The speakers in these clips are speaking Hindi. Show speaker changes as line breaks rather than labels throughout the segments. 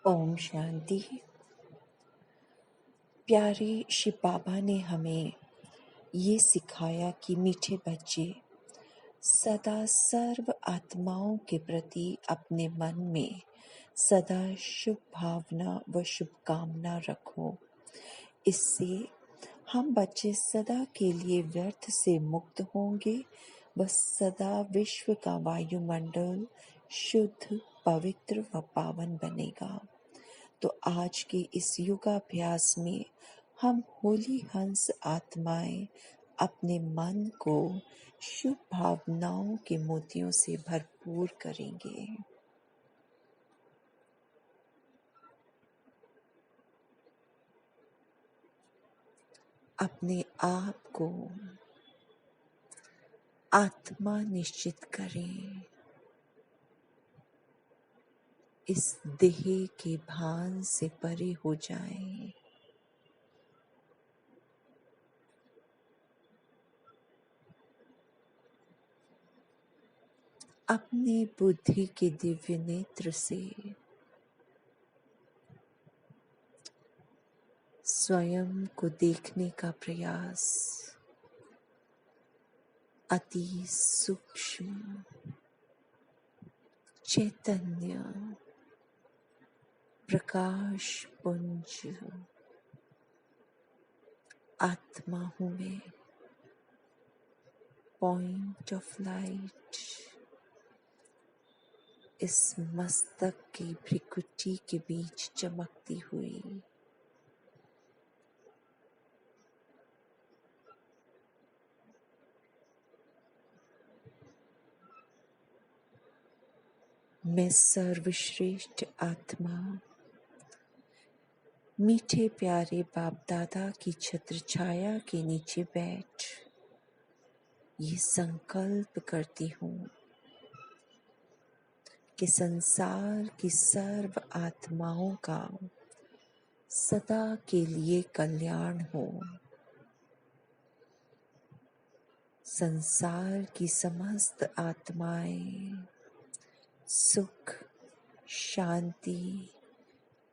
ओम शांति। प्यारे शिव बाबा ने हमें ये सिखाया कि मीठे बच्चे सदा सर्व आत्माओं के प्रति अपने मन में सदा शुभ भावना व शुभकामना रखो। इससे हम बच्चे सदा के लिए व्यर्थ से मुक्त होंगे व सदा विश्व का वायुमंडल शुद्ध, पवित्र व पावन बनेगा। तो आज के इस योगाभ्यास में हम होली हंस आत्माएं अपने मन को शुभ भावनाओं के मोतियों से भरपूर करेंगे। अपने आप को आत्मा निश्चित करें। इस देह के भान से परे हो जाएं। अपनी बुद्धि के दिव्य नेत्र से स्वयं को देखने का प्रयास अति सूक्ष्म चैतन्य प्रकाश पुंज आत्मा हूँ मैं, पॉइंट ऑफ लाइट इस मस्तक की भ्रिकुटी के बीच चमकती हुई। मैं सर्वश्रेष्ठ आत्मा मीठे प्यारे बाप दादा की छत्र छाया के नीचे बैठ ये संकल्प करती हूँ कि संसार की सर्व आत्माओं का सदा के लिए कल्याण हो। संसार की समस्त आत्माएं सुख, शांति,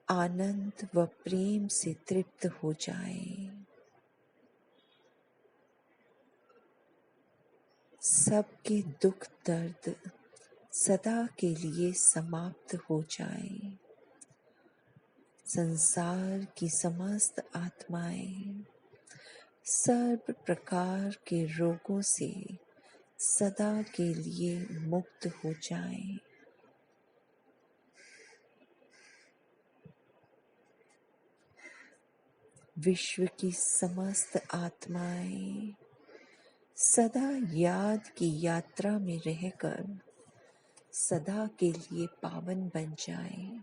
आनंद व प्रेम से तृप्त हो जाएं। सबके दुख दर्द सदा के लिए समाप्त हो जाएं। संसार की समस्त आत्माएं सर्व प्रकार के रोगों से सदा के लिए मुक्त हो जाएं। विश्व की समस्त आत्माएं सदा याद की यात्रा में रहकर सदा के लिए पावन बन जाएं।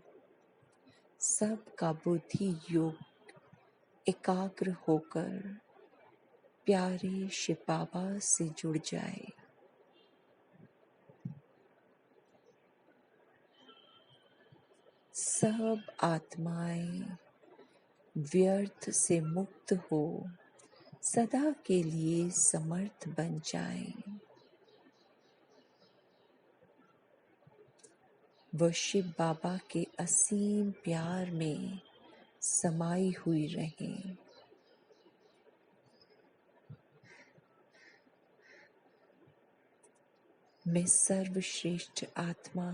सबका बुद्धि योग एकाग्र होकर प्यारे शिव बाबा से जुड़ जाए। सब आत्माएं व्यर्थ से मुक्त हो सदा के लिए समर्थ बन जाएं। वह शिव बाबा के असीम प्यार में समाई हुई रहें। मैं सर्वश्रेष्ठ आत्मा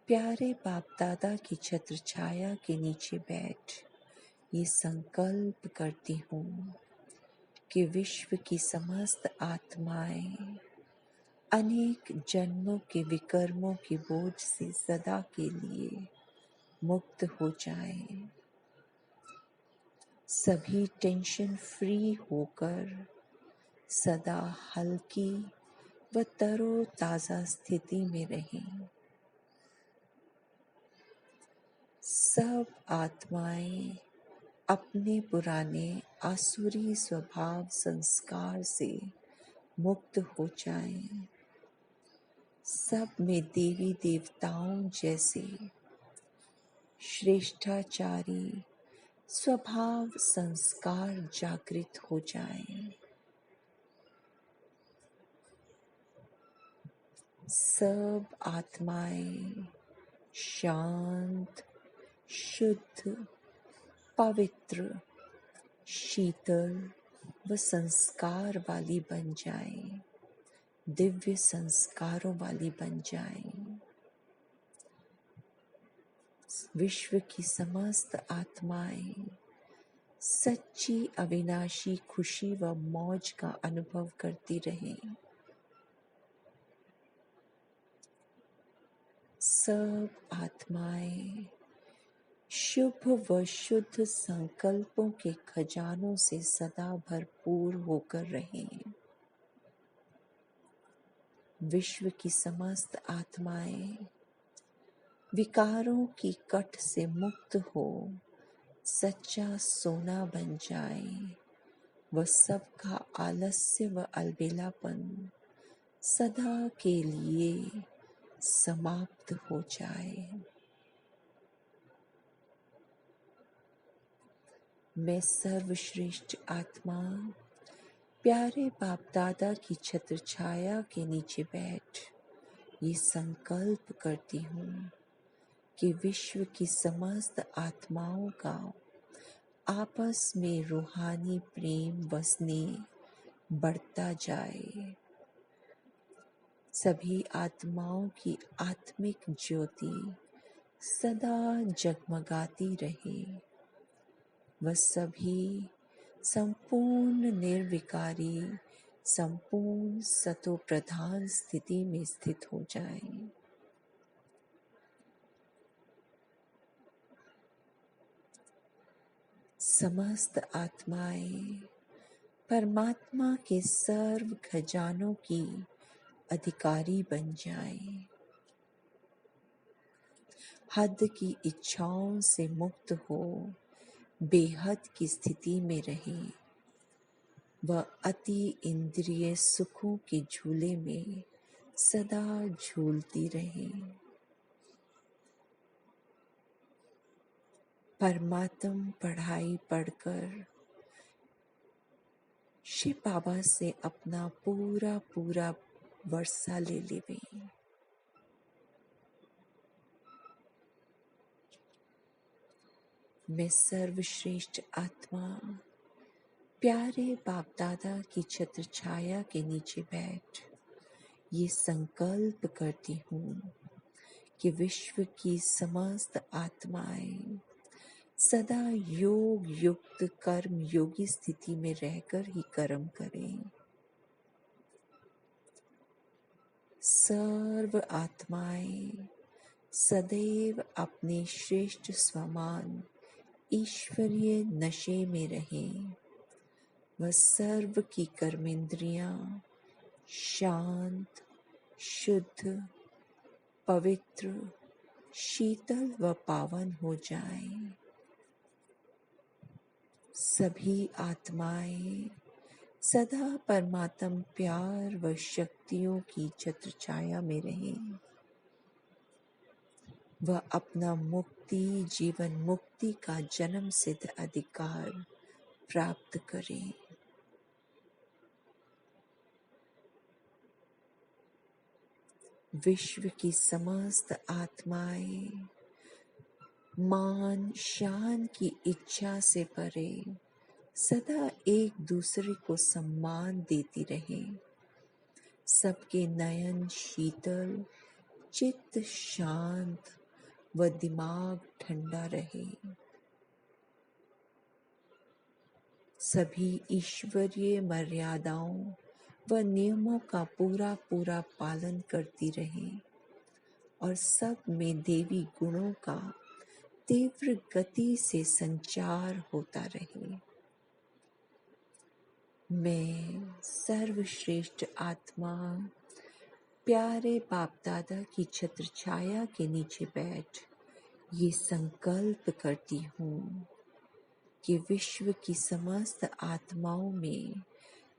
प्यारे बाप दादा की छत्र छाया के नीचे बैठ ये संकल्प करती हूँ कि विश्व की समस्त आत्माएं अनेक जन्मों के विकर्मों के बोझ से सदा के लिए मुक्त हो जाएं। सभी टेंशन फ्री होकर सदा हल्की व तरोताजा स्थिति में रहें। सब आत्माएं अपने पुराने आसुरी स्वभाव संस्कार से मुक्त हो जाएं। सब में देवी देवताओं जैसे श्रेष्ठाचारी स्वभाव संस्कार जागृत हो जाएं। सब आत्माएं शांत शुद्ध, पवित्र, शीतल व संस्कार वाली बन जाएं, दिव्य संस्कारों वाली बन जाएं। विश्व की समस्त आत्माएं सच्ची अविनाशी खुशी व मौज का अनुभव करती रहें। सब आत्माएं शुभ व शुद्ध संकल्पों के खजानों से सदा भरपूर होकर रहें। विश्व की समस्त आत्माएं विकारों की कट से मुक्त हो सच्चा सोना बन जाए व सबका आलस्य व अलबेलापन सदा के लिए समाप्त हो जाए। मैं सर्वश्रेष्ठ आत्मा प्यारे बाप दादा की छत्र छाया के नीचे बैठ ये संकल्प करती हूँ कि विश्व की समस्त आत्माओं का आपस में रूहानी प्रेम बसने बढ़ता जाए। सभी आत्माओं की आत्मिक ज्योति सदा जगमगाती रहे। वह सभी संपूर्ण निर्विकारी, संपूर्ण सतो प्रधान स्थिति में स्थित हो जाएं। समस्त आत्माएं परमात्मा के सर्व खजानों की अधिकारी बन जाएं। हद की इच्छाओं से मुक्त हो बेहद की स्थिति में रहें। वह अति इंद्रिय सुखों के झूले में सदा झूलती रहें। परमात्म पढ़ाई पढ़कर शिव बाबा से अपना पूरा पूरा वर्षा ले लेवें। मैं सर्वश्रेष्ठ आत्मा प्यारे बाप दादा की छत्र छाया के नीचे बैठ ये संकल्प करती हूँ कि विश्व की समस्त आत्माएं सदा योग युक्त कर्म योगी स्थिति में रहकर ही कर्म करें। सर्व आत्माएं सदैव अपने श्रेष्ठ स्वमान ईश्वरीय नशे में रहें। वह सर्व की कर्मेंद्रियां शांत, शुद्ध, पवित्र, शीतल व पावन हो जाएं। सभी आत्माएं सदा परमात्म प्यार व शक्तियों की छत्र छाया में रहें। वह अपना मुक्ति जीवन मुक्ति का जन्म सिद्ध अधिकार प्राप्त करें। विश्व की समस्त आत्माएं मान शान की इच्छा से परे सदा एक दूसरे को सम्मान देती रहें। सबके नयन शीतल, चित्त शांत व दिमाग ठंडा रहे। सभी ईश्वरीय मर्यादाओं व नियमों का पूरा पूरा पालन करती रहें और सब में देवी गुणों का तीव्र गति से संचार होता रहे। मैं सर्वश्रेष्ठ आत्मा प्यारे बाप दादा की छत्र छाया के नीचे बैठ ये संकल्प करती हूँ कि विश्व की समस्त आत्माओं में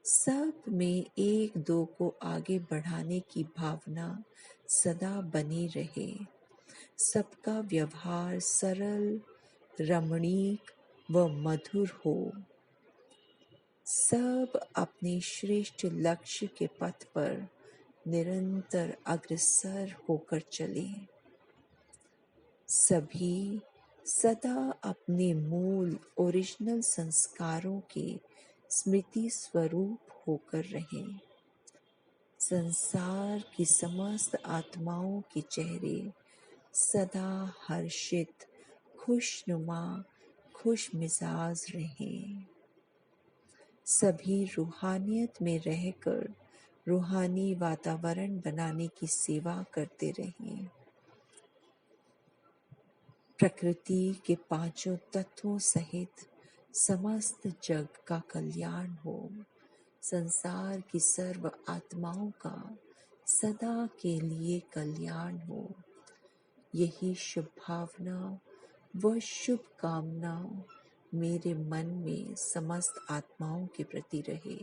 सब में एक दो को आगे बढ़ाने की भावना सदा बनी रहे। सबका व्यवहार सरल, रमणीक व मधुर हो। सब अपने श्रेष्ठ लक्ष्य के पथ पर निरंतर अग्रसर होकर चले। सभी सदा अपने मूल ओरिजिनल संस्कारों के स्मृति स्वरूप होकर रहें। संसार की समस्त आत्माओं के चेहरे सदा हर्षित, खुशनुमा, खुश मिजाज रहें। सभी रूहानियत में रहकर रूहानी वातावरण बनाने की सेवा करते रहें। प्रकृति के पांचों तत्वों सहित समस्त जग का कल्याण हो। संसार की सर्व आत्माओं का सदा के लिए कल्याण हो। यही शुभ भावना व शुभ कामना मेरे मन में समस्त आत्माओं के प्रति रहे।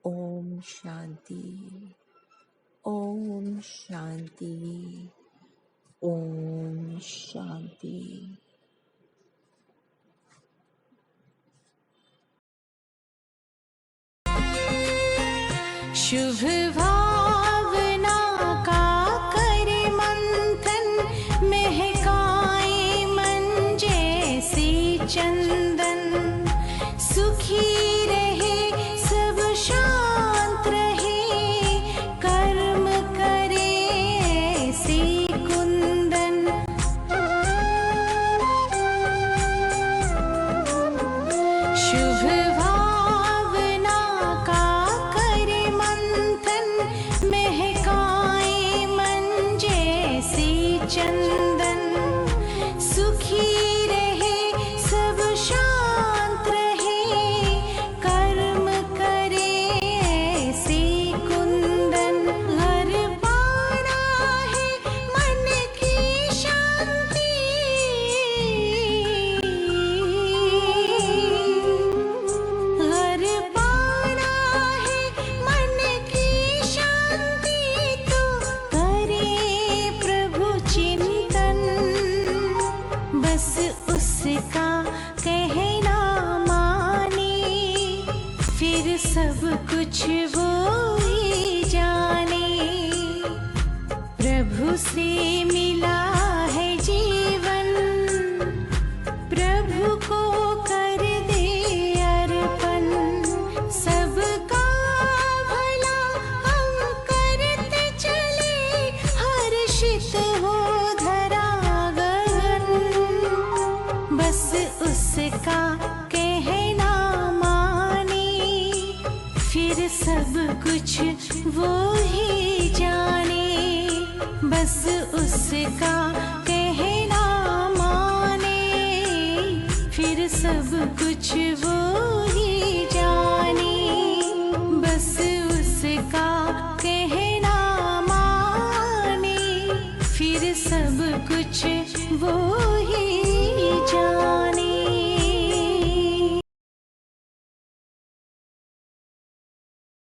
ओम शांति, ओम शांति, ओम शांति।
शुभ भावना का कर मंथन, महकाए मन जैसे चंदन। सुखी रहे सब शांत रहे, कर्म करे ऐसे कुंदन। शुभ भावना का कर मंथन, महकाए मन जैसे चंदन। सुखी रहे सब शांत रहे, कर्म करे ऐसे कुंदन। घर पाना है मन की शांति, घर पाना है मन की शांति। तो करे प्रभु चिंतन, बस उसका कहना माने, फिर सब कुछ वो ही जाने। प्रभु से मिला है जीवन, प्रभु को कर दे अर्पण। सबका भला हम करते चले, हर्षित हो धरा गगन। बस उसका कहना माने, फिर सब कुछ वो ही जाने। बस उसका कहना माने, फिर सब कुछ वो ही जाने। बस उसका कहना माने, फिर सब कुछ वो